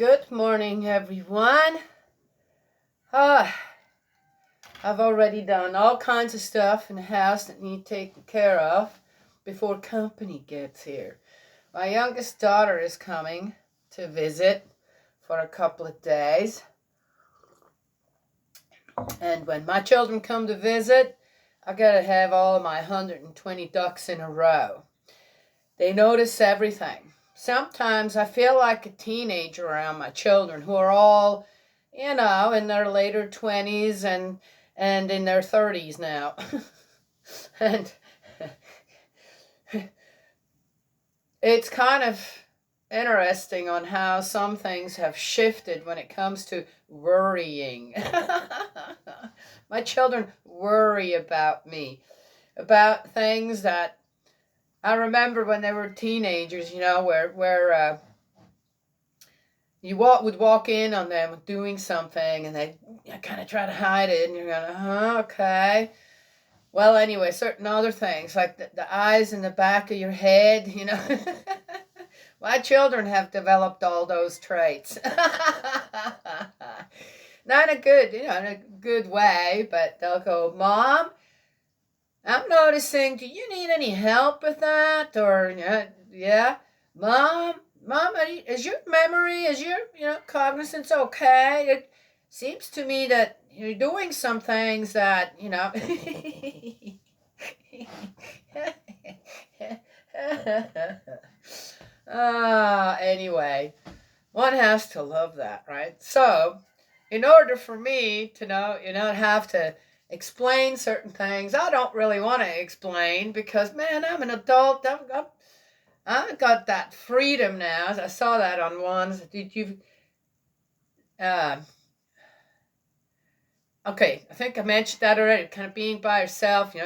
Good morning, everyone. I've already done all kinds of stuff in the house that need taken care of before company gets here. My youngest daughter is coming to visit for a couple of days. And when my children come to visit, I gotta have all of my 120 ducks in a row. They notice everything. Sometimes I feel like a teenager around my children who are all, in their later 20s and in their 30s now. And it's kind of interesting on how some things have shifted when it comes to worrying. My children worry about me, about things that I remember when they were teenagers, where you would walk in on them doing something and they kind of try to hide it, and you're going, okay. Well, anyway, certain other things, like the eyes in the back of your head, My children have developed all those traits. Not in a good way, but they'll go, Mom, I'm noticing, do you need any help with that? Or, yeah, Mom, is your memory, is your, cognizance okay? It seems to me that you're doing some things that, Anyway, one has to love that, right? So, in order for me to not have to explain certain things, I don't really want to explain because, man, I'm an adult. I've got that freedom now. I saw that on ones. Okay, I think I mentioned that already. Kind of being by yourself, do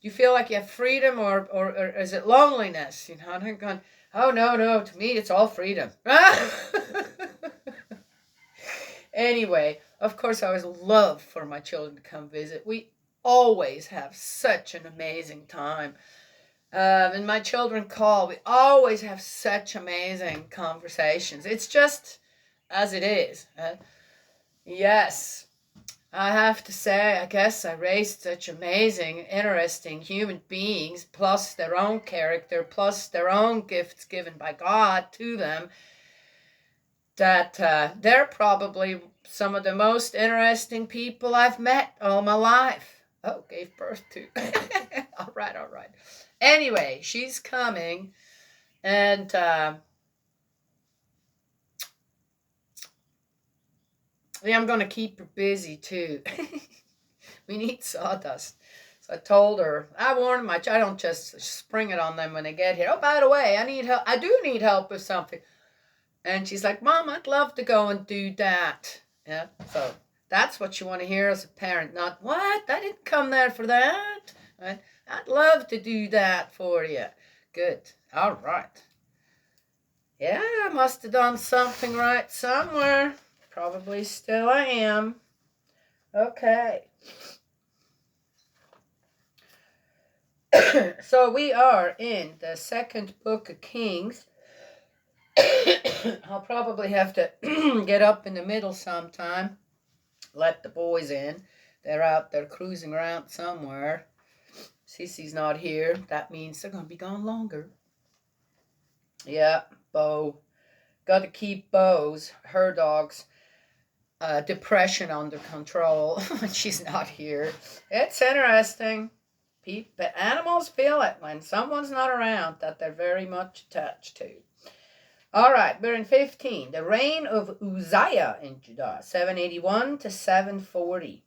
you feel like you have freedom or is it loneliness? I think going, oh, no, to me it's all freedom. Anyway, of course, I always love for my children to come visit. We always have such an amazing time. And my children call. We always have such amazing conversations. It's just as it is. Yes, I have to say, I guess I raised such amazing, interesting human beings, plus their own character, plus their own gifts given by God to them, that they're probably some of the most interesting people I've met all my life. Oh, gave birth to. All right. Anyway, she's coming, and I'm going to keep her busy, too. We need sawdust. So I told her, I warned I don't just spring it on them when they get here. Oh, by the way, I need help. I do need help with something. And she's like, Mom, I'd love to go and do that. Yeah, so that's what you want to hear as a parent, not, what? I didn't come there for that. Right? I'd love to do that for you. Good. All right. Yeah, I must have done something right somewhere. Probably still I am. Okay. So we are in the second book of Kings. I'll probably have to get up in the middle sometime, let the boys in. They're out there cruising around somewhere. Cece's not here. That means they're going to be gone longer. Yeah, Bo. Got to keep Bo's, her dog's, depression under control when she's not here. It's interesting. Animals feel it when someone's not around that they're very much attached to. All right, we're in 15. The reign of Uzziah in Judah, 781 to 740.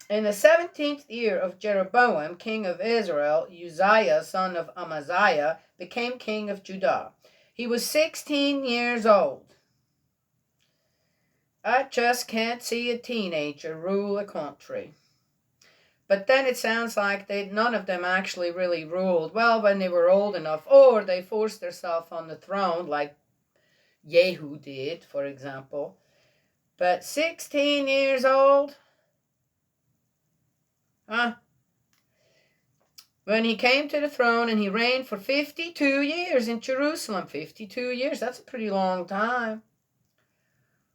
In the 17th year of Jeroboam, king of Israel, Uzziah, son of Amaziah, became king of Judah. He was 16 years old. I just can't see a teenager rule a country. But then it sounds like none of them actually really ruled. Well, when they were old enough, or they forced themselves on the throne, like Yehu did, for example. But 16 years old? Huh? when he came to the throne, and he reigned for 52 years in Jerusalem. 52 years, that's a pretty long time.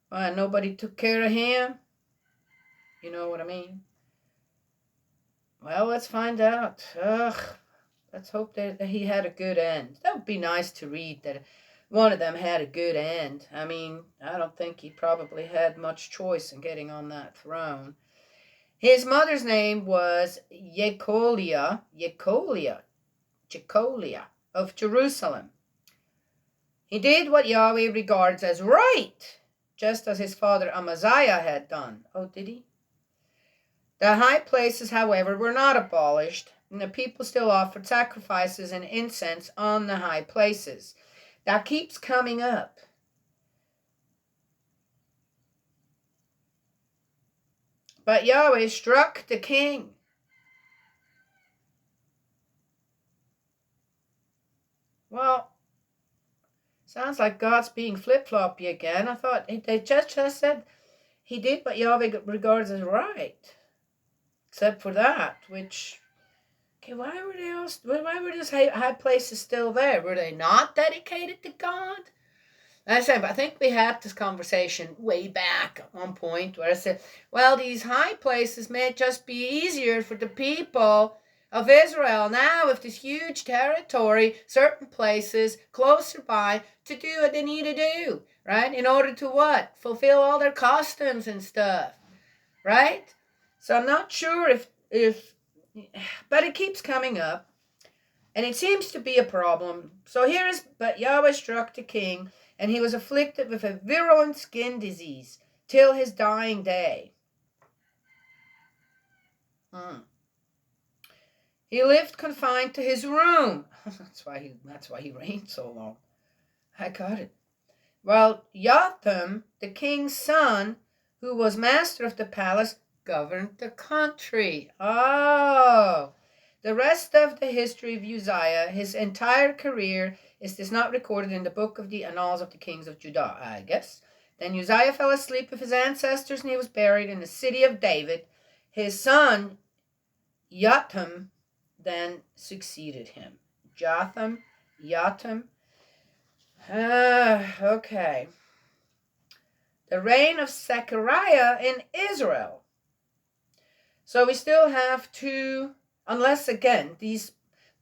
Why, nobody took care of him? You know what I mean? Well, let's find out. Let's hope that he had a good end. That would be nice to read, that one of them had a good end. I mean, I don't think he probably had much choice in getting on that throne. His mother's name was Jecoliah of Jerusalem. He did what Yahweh regards as right, just as his father Amaziah had done. Oh, did he? The high places, however, were not abolished, and the people still offered sacrifices and incense on the high places. That keeps coming up. But Yahweh struck the king. Well, sounds like God's being flip-floppy again. I thought they just said he did what Yahweh regards as right. Except for that, which, okay, why were those high places still there? Were they not dedicated to God? I said, I think we had this conversation way back at one point where I said, well, these high places may just be easier for the people of Israel now, with this huge territory, certain places closer by, to do what they need to do, right? In order to what? Fulfill all their customs and stuff, right? So I'm not sure if but it keeps coming up, and it seems to be a problem. So but Yahweh struck the king, and he was afflicted with a virulent skin disease till his dying day. He lived confined to his room. That's why he reigned so long. I got it. While Jotham, the king's son, who was master of the palace, governed the country. Oh, the rest of the history of Uzziah, his entire career, is not recorded in the book of the Annals of the Kings of Judah, I guess. Then Uzziah fell asleep with his ancestors, and he was buried in the city of David. His son, Jotham, then succeeded him. Jotham. Okay. The reign of Zechariah in Israel. So we still have two, unless again these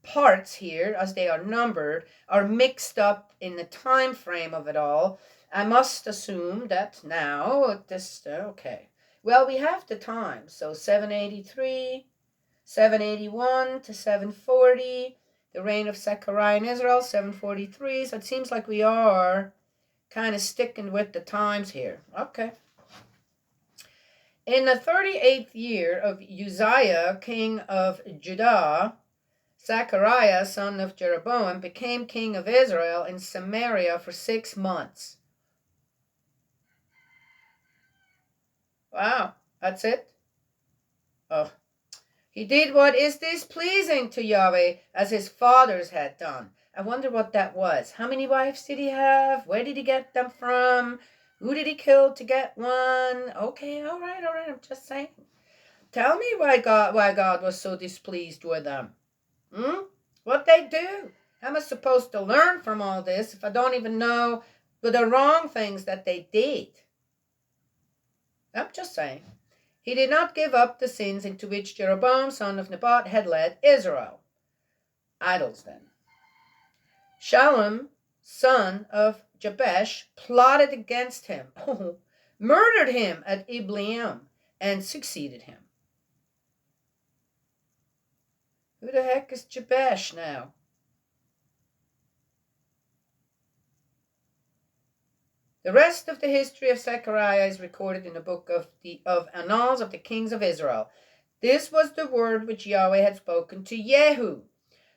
parts here, as they are numbered, are mixed up in the time frame of it all. I must assume that now this, okay. Well, we have the time, so 783, 781 to 740, the reign of Zechariah in Israel, 743. So it seems like we are kind of sticking with the times here. Okay. In the 38th year of Uzziah, king of Judah, Zechariah, son of Jeroboam, became king of Israel in Samaria for 6 months. Wow, that's it? Oh. He did what is displeasing to Yahweh, as his fathers had done. I wonder what that was. How many wives did he have? Where did he get them from? Who did he kill to get one? Okay, all right, I'm just saying. Tell me why God was so displeased with them. What they do? How am I supposed to learn from all this if I don't even know the wrong things that they did? I'm just saying. He did not give up the sins into which Jeroboam, son of Nebat, had led Israel. Idols, then. Shallum, son of Jabesh, plotted against him, murdered him at Ibleam, and succeeded him. Who the heck is Jabesh now? The rest of the history of Zechariah is recorded in the book of Annals of the Kings of Israel. This was the word which Yahweh had spoken to Jehu.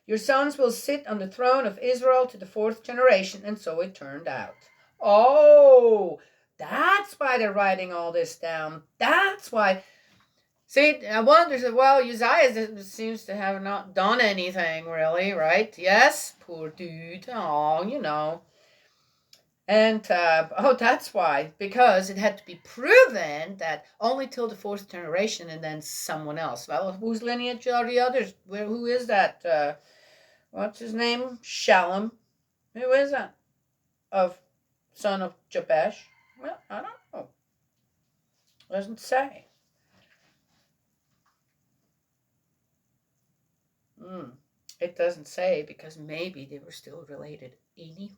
Your sons will sit on the throne of Israel to the 4th generation, and so it turned out. Oh, that's why they're writing all this down. That's why. See, I wonder, well, Uzziah seems to have not done anything really, right? Yes, poor dude. Oh, And, that's why, because it had to be proven that only till the fourth generation and then someone else. Well, whose lineage are the others? Who is that? What's his name? Shalom. Who is that? Of son of Jabesh? Well, I don't know. Doesn't say. Hmm. It doesn't say because maybe they were still related. Anywho.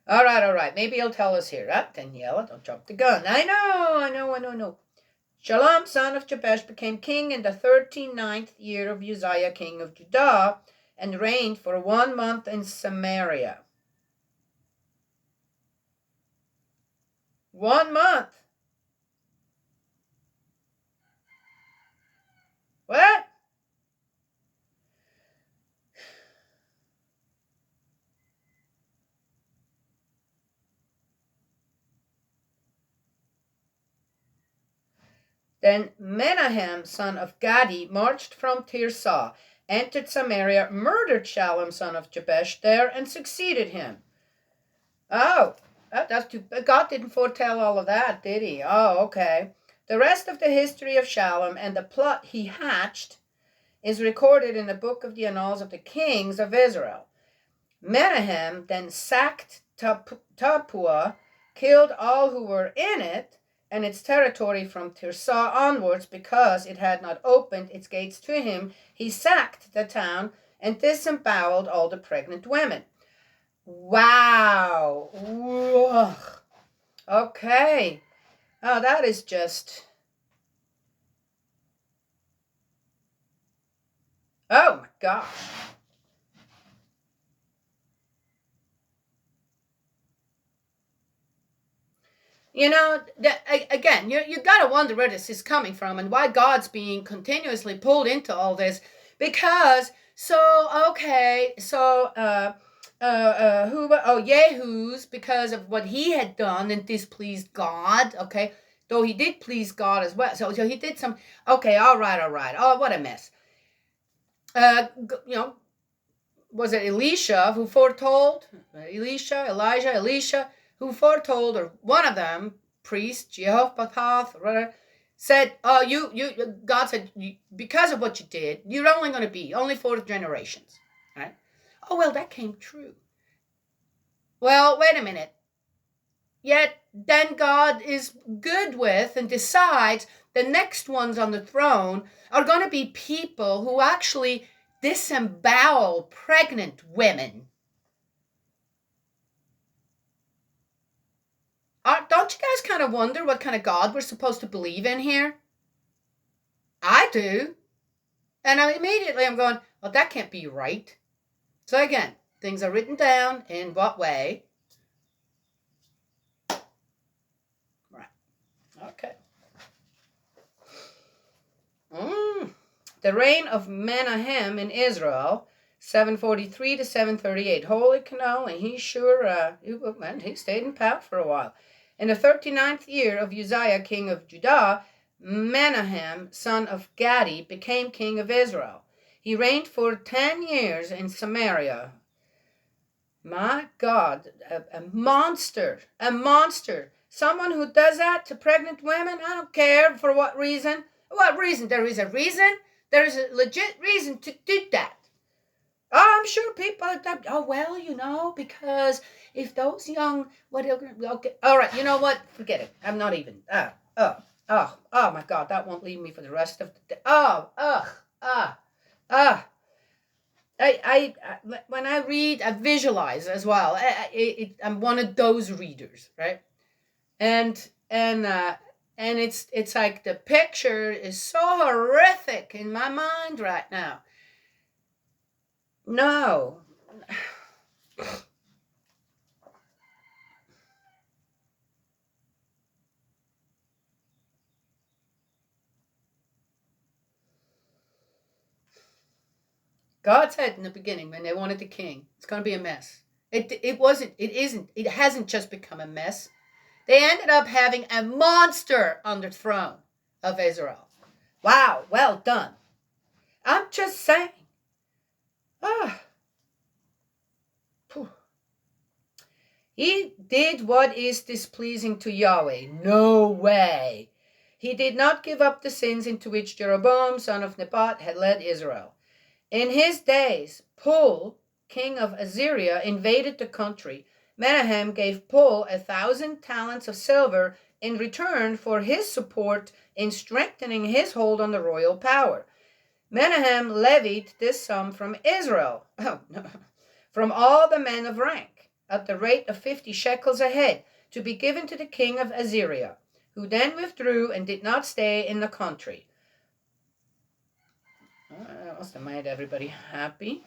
All right. Maybe he'll tell us here. Daniela, don't jump the gun. I know. Shalom, son of Jabesh, became king in the 39th year of Uzziah, king of Judah, and reigned for 1 month in Samaria. 1 month. What? Then Menahem, son of Gadi, marched from Tirzah, entered Samaria, murdered Shalom, son of Jabesh, there, and succeeded him. Oh, that's too. God didn't foretell all of that, did he? Oh, okay. The rest of the history of Shalom and the plot he hatched is recorded in the book of the Annals of the Kings of Israel. Menahem then sacked Tapua, killed all who were in it and its territory from Tirzah onwards because it had not opened its gates to him. He sacked the town and disemboweled all the pregnant women. Wow. Ugh. Okay. Oh, that is just... Oh, my gosh. You know, again, you got to wonder where this is coming from and why God's being continuously pulled into all this. Because, Yehu's, because of what he had done and displeased God, okay? Though he did please God as well. So he did some, okay, all right. Oh, what a mess. Was it Elisha who foretold? Elisha, who foretold, or one of them, priest, Jehoshaphat, said, "Oh, God said, because of what you did, you're only going to be only 4 generations." Right? Oh, well, that came true. Well, wait a minute. Yet then God is good with and decides the next ones on the throne are going to be people who actually disembowel pregnant women. Don't you guys kind of wonder what kind of God we're supposed to believe in here? I do. And immediately I'm going, well, that can't be right. So again, things are written down in what way? Right. Okay. The reign of Menahem in Israel, 743 to 738. Holy cannoli, he sure, he stayed in power for a while. In the 39th year of Uzziah, king of Judah, Menahem, son of Gadi, became king of Israel. He reigned for 10 years in Samaria. My God, a monster, Someone who does that to pregnant women, I don't care for what reason. What reason? There is a reason. There is a legit reason to do that. Oh, I'm sure people are that. Oh, well, because if those young, okay, all right, you know what? Forget it. I'm not even. Oh, my God, that won't leave me for the rest of the day. I when I read, I visualize as well. I'm one of those readers, right? And it's like the picture is so horrific in my mind right now. No. God said in the beginning when they wanted the king, it's going to be a mess. It hasn't just become a mess. They ended up having a monster on the throne of Israel. Wow, well done. I'm just saying. Ah. He did what is displeasing to Yahweh. No way. He did not give up the sins into which Jeroboam, son of Nebat, had led Israel. In his days, Pul, king of Assyria, invaded the country. Menahem gave Pul 1,000 talents of silver in return for his support in strengthening his hold on the royal power. Menahem levied this sum from Israel, from all the men of rank, at the rate of 50 shekels a head, to be given to the king of Assyria, who then withdrew and did not stay in the country. That must have made everybody happy.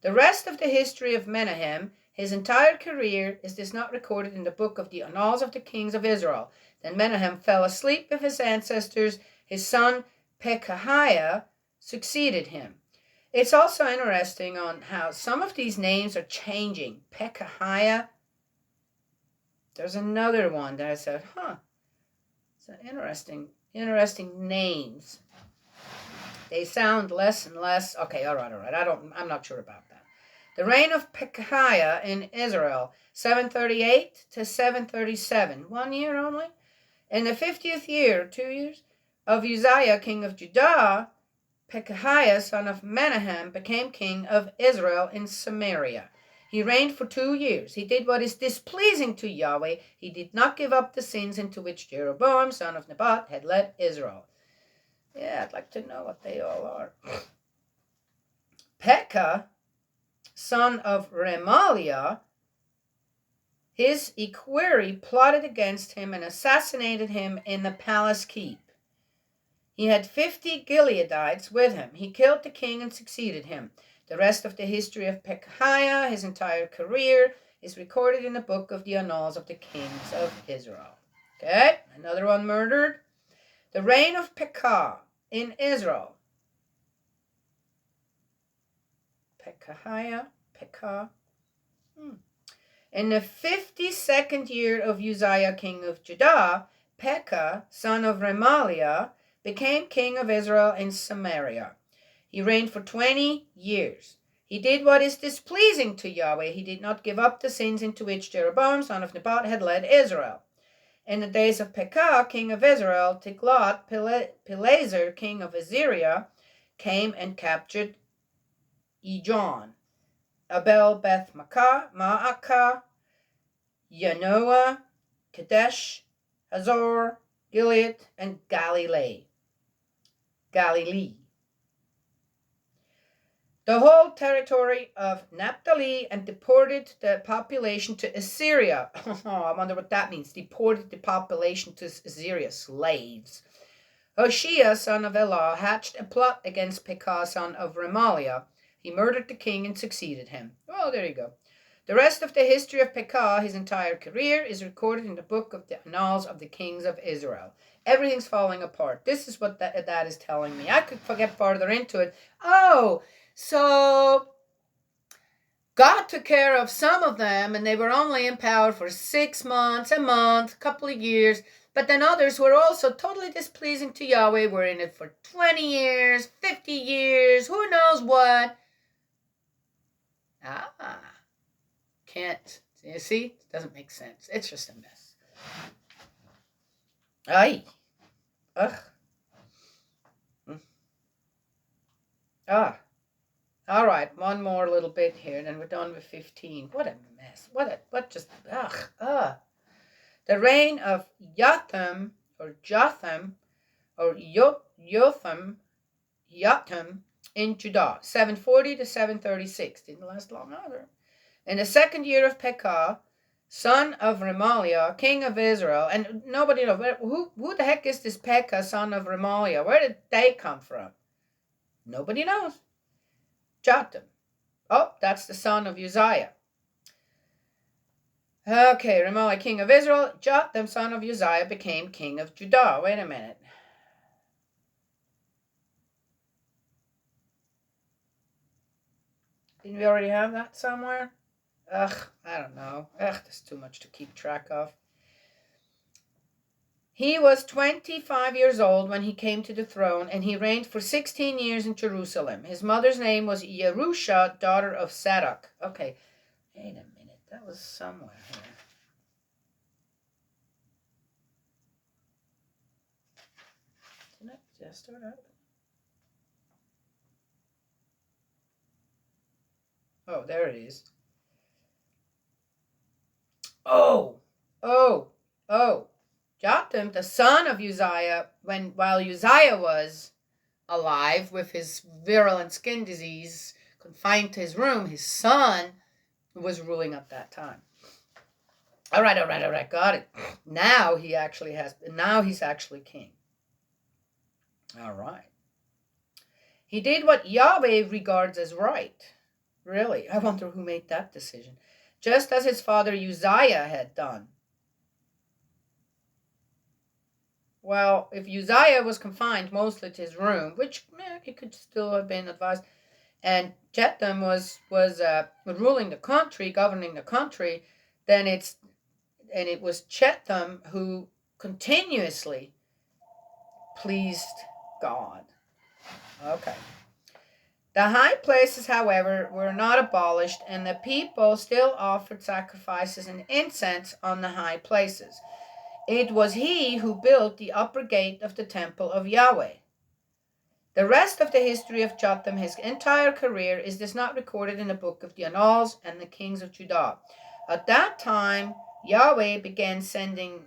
The rest of the history of Menahem, his entire career, is this not recorded in the book of the Annals of the Kings of Israel. Then Menahem fell asleep with his ancestors. His son Pekahiah succeeded him. It's also interesting on how some of these names are changing. Pekahiah. There's another one that I said, it's an interesting names. They sound less and less. Okay, all right. I'm not sure about that. The reign of Pekahiah in Israel, 738 to 737, 1 year only. In the 50th year, 2 years, of Uzziah, king of Judah, Pekahiah, son of Menahem, became king of Israel in Samaria. He reigned for 2 years. He did what is displeasing to Yahweh. He did not give up the sins into which Jeroboam, son of Nebat, had led Israel. Yeah, I'd like to know what they all are. Pekah, son of Remaliah, his equerry, plotted against him and assassinated him in the palace keep. He had 50 Gileadites with him. He killed the king and succeeded him. The rest of the history of Pekahiah, his entire career, is recorded in the book of the Annals of the Kings of Israel. Okay, another one murdered. The reign of Pekah in Israel. Pekahiah, Pekah. In the 52nd year of Uzziah, king of Judah, Pekah, son of Remaliah, became king of Israel in Samaria. He reigned for 20 years. He did what is displeasing to Yahweh. He did not give up the sins into which Jeroboam, son of Nebat, had led Israel. In the days of Pekah, king of Israel, Tiglath-Pileser, king of Assyria, came and captured Ijon, Abel Beth Maacah, Yanoah, Kadesh, Hazor, Gilead, and Galilee. The whole territory of Naphtali, and deported the population to Assyria. I wonder what that means. Deported the population to Assyria. Slaves. Hoshea, son of Elah, hatched a plot against Pekah, son of Remaliah. He murdered the king and succeeded him. Well, there you go. The rest of the history of Pekah, his entire career, is recorded in the book of the Annals of the Kings of Israel. Everything's falling apart. This is what that is telling me. I could get farther into it. So God took care of some of them, and they were only in power for 6 months, a month, a couple of years. But then others were also totally displeasing to Yahweh, were in it for 20 years, 50 years, who knows what. Can't. You see? It doesn't make sense. It's just a mess. Aye. Ugh. All right, one more little bit here, and then we're done with 15. What a mess. The reign of Jotham in Judah, 740 to 736. Didn't last long either. In the 2nd year of Pekah, son of Remaliah, king of Israel, and nobody knows, who the heck is this Pekah, son of Remaliah? Where did they come from? Nobody knows. Jotham. Oh, that's the son of Uzziah. Okay, Remaliah, king of Israel. Jotham, son of Uzziah, became king of Judah. Wait a minute. Didn't we already have that somewhere? I don't know. There's too much to keep track of. He was 25 years old when he came to the throne, and he reigned for 16 years in Jerusalem. His mother's name was Yerusha, daughter of Zadok. Okay, Wait a minute, that was somewhere here. Didn't I just start up? Oh, there it is. Oh. Jotham, the son of Uzziah, while Uzziah was alive with his virulent skin disease, confined to his room, his son was ruling at that time. All right, got it. Now he's actually king. All right. He did what Yahweh regards as right. Really, I wonder who made that decision. Just as his father Uzziah had done. Well, if Uzziah was confined mostly to his room, which he could still have been advised, and Jotham was ruling the country, governing the country, then it was Jotham who continuously pleased God. Okay. The high places, however, were not abolished, and the people still offered sacrifices and incense on the high places. It was he who built the upper gate of the temple of Yahweh. The rest of the history of Jotham, his entire career, is thus not recorded in the book of the Annals and the Kings of Judah. At that time, Yahweh began sending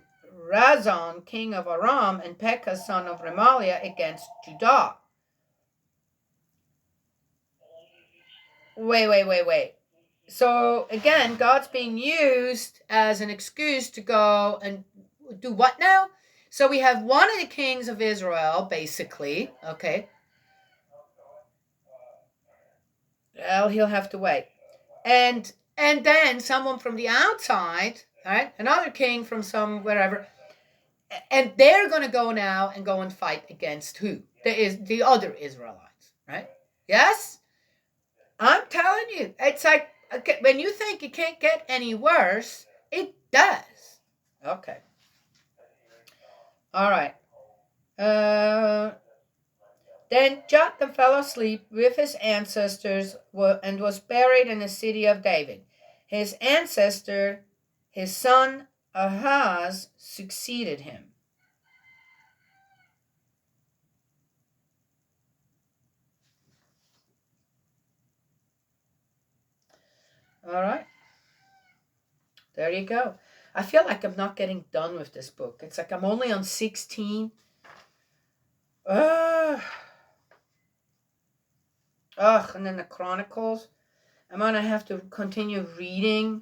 Razon, king of Aram, and Pekah, son of Remaliah, against Judah. Wait. So again, God's being used as an excuse to go and do what now? So we have one of the kings of Israel, basically, okay. Well, he'll have to wait. And then someone from the outside, right? Another king from some wherever. And they're going to go now and go and fight against who? The other Israelites, right? Yes? I'm telling you, it's like, okay, when you think it can't get any worse, it does. Okay. All right. Then Jotham fell asleep with his ancestors and was buried in the city of David. His ancestor, his son Ahaz, succeeded him. All right. There you go. I feel like I'm not getting done with this book. It's like I'm only on 16. And then the Chronicles. I'm going to have to continue reading.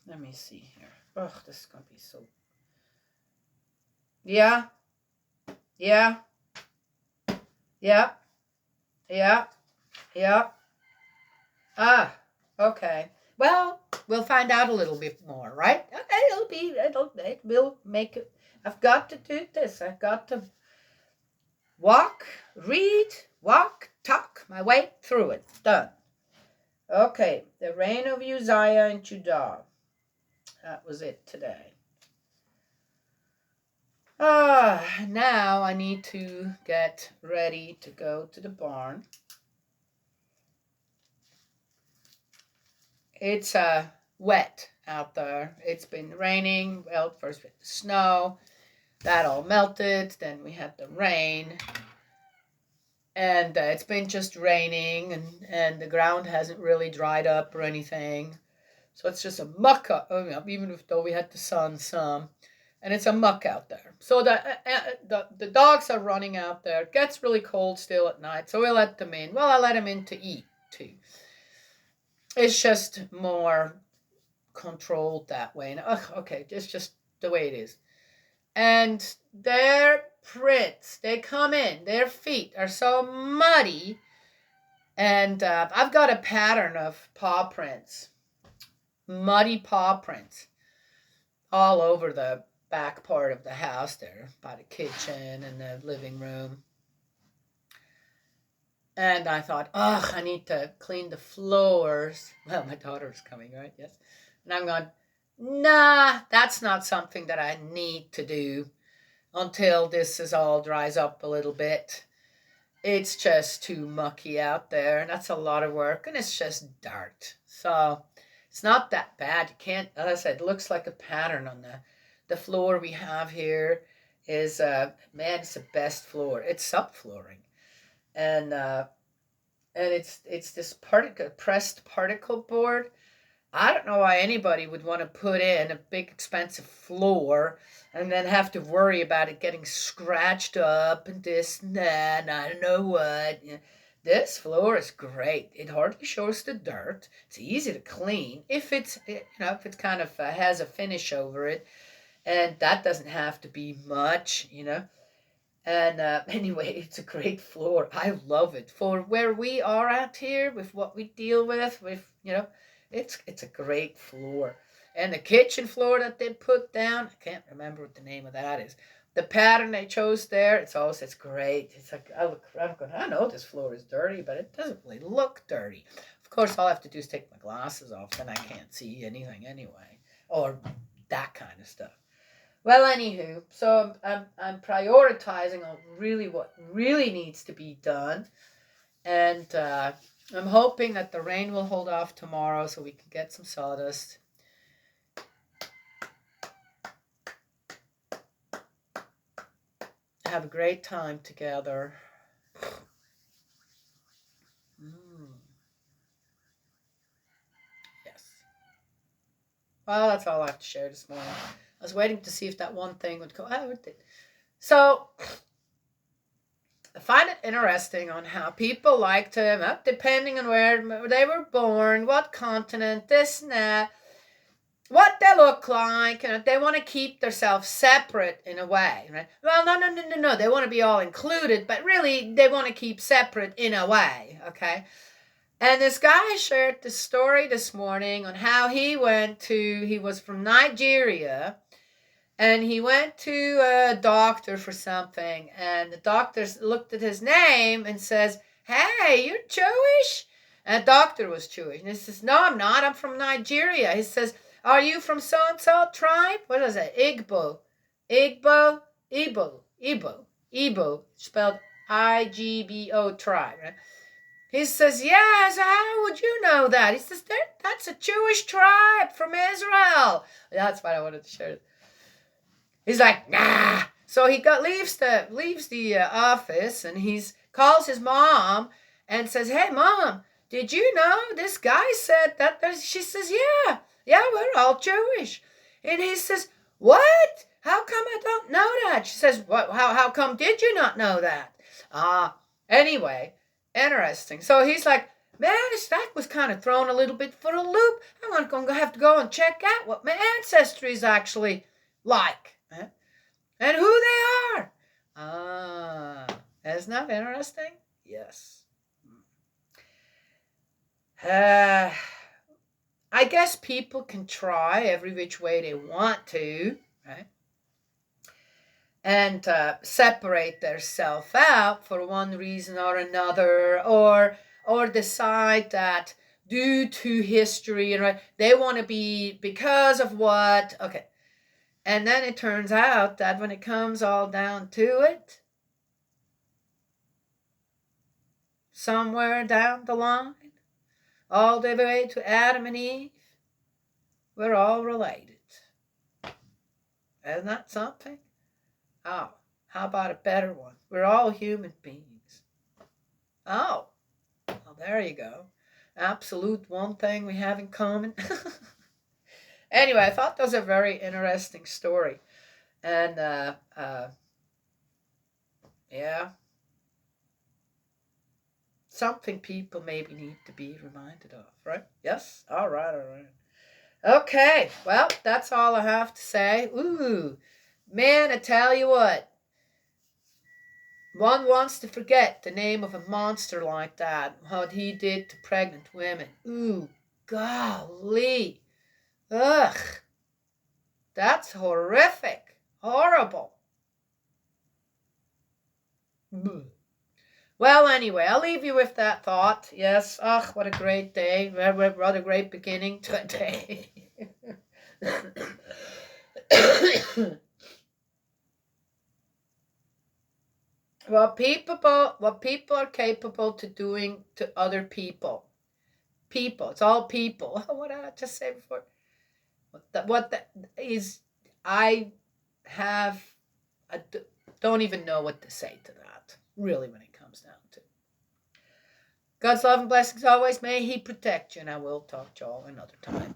Let me see here. This is going to be so... Yeah. Okay. Well, we'll find out a little bit more, right? It will make it. I've got to do this. I've got to read, talk my way through it. Done. Okay. The reign of Uzziah in Judah. That was it today. Now I need to get ready to go to the barn. It's wet out there. It's been raining. Well, first with the snow. That all melted. Then we had the rain. And it's been just raining, and the ground hasn't really dried up or anything. So it's just a muck up, even though we had the sun some. And it's a muck out there. So the dogs are running out there. It gets really cold still at night, so we let them in. Well, I let them in to eat, too. It's just more controlled that way. And, okay, it's just the way it is. And their prints, they come in. Their feet are so muddy. And I've got a pattern of paw prints. Muddy paw prints. All over the back part of the house there, by the kitchen and the living room. And I thought, I need to clean the floors. Well, my daughter's coming, right? Yes. And I'm going, nah, that's not something that I need to do. until this is all dries up a little bit. It's just too mucky out there, and that's a lot of work, and it's just dirt. So it's not that bad. You can't, as I said, it looks like a pattern on the floor we have here is, man, it's the best floor. It's subflooring. And it's this pressed particle board. I don't know why anybody would want to put in a big expensive floor and then have to worry about it getting scratched up and this and that and I don't know what. This floor is great. It hardly shows the dirt. It's easy to clean if it's if it's kind of has a finish over it, and that doesn't have to be much. And anyway, it's a great floor. I love it for where we are at here with what we deal with. It's a great floor. And the kitchen floor that they put down, I can't remember what the name of that is. The pattern they chose there, it's great. It's like I know this floor is dirty, but it doesn't really look dirty. Of course, all I have to do is take my glasses off, then I can't see anything anyway, or that kind of stuff. Well, anywho, so I'm prioritizing on really what really needs to be done, and I'm hoping that the rain will hold off tomorrow so we can get some sawdust. Have a great time together. Yes. Well, that's all I have to share this morning. I was waiting to see if that one thing would go. Oh, it did. So I find it interesting on how people like to, depending on where they were born, what continent, this and that, what they look like, they want to keep themselves separate in a way, right? Well, no. They want to be all included, but really they want to keep separate in a way, okay? And this guy shared the story this morning on how he was from Nigeria, and he went to a doctor for something, and the doctor looked at his name and says, "Hey, you're Jewish?" And the doctor was Jewish. And he says, "No, I'm not. I'm from Nigeria." He says, "Are you from so-and-so tribe?" What is it? Igbo, spelled IGBO tribe, right? He says, "Yeah." So how would you know that? He says, "That's a Jewish tribe from Israel." That's what I wanted to share. He's like, "Nah." So he leaves the office, and he calls his mom and says, "Hey, Mom, did you know this guy said that?" She says, "Yeah, we're all Jewish." And he says, "What? How come I don't know that?" She says, "What? How come did you not know that?" Anyway, interesting. So he's like, "Man, that was kind of thrown a little bit for a loop. I'm going to have to go and check out what my ancestry is actually like. And who they are." Isn't that interesting? Yes. I guess people can try every which way they want to, right? And separate themselves out for one reason or another, or decide that due to history, right, they want to be because of what, okay. And then it turns out that when it comes all down to it, somewhere down the line, all the way to Adam and Eve, we're all related. Isn't that something? Oh, how about a better one? We're all human beings. Oh, well, there you go. Absolute one thing we have in common. Anyway, I thought that was a very interesting story. And, yeah. Something people maybe need to be reminded of, right? Yes? All right. Okay, well, that's all I have to say. Ooh, man, I tell you what. One wants to forget the name of a monster like that, what he did to pregnant women. Ooh, golly. Ugh. That's horrific. Horrible. Well, anyway, I'll leave you with that thought. Yes, what a great day. What a great beginning to a day. what people are capable to doing to other people. People, it's all people. What did I just say before? What that is, I have, don't even know what to say to that, really, when it comes down to. God's love and blessings always. May He protect you, and I will talk to you all another time.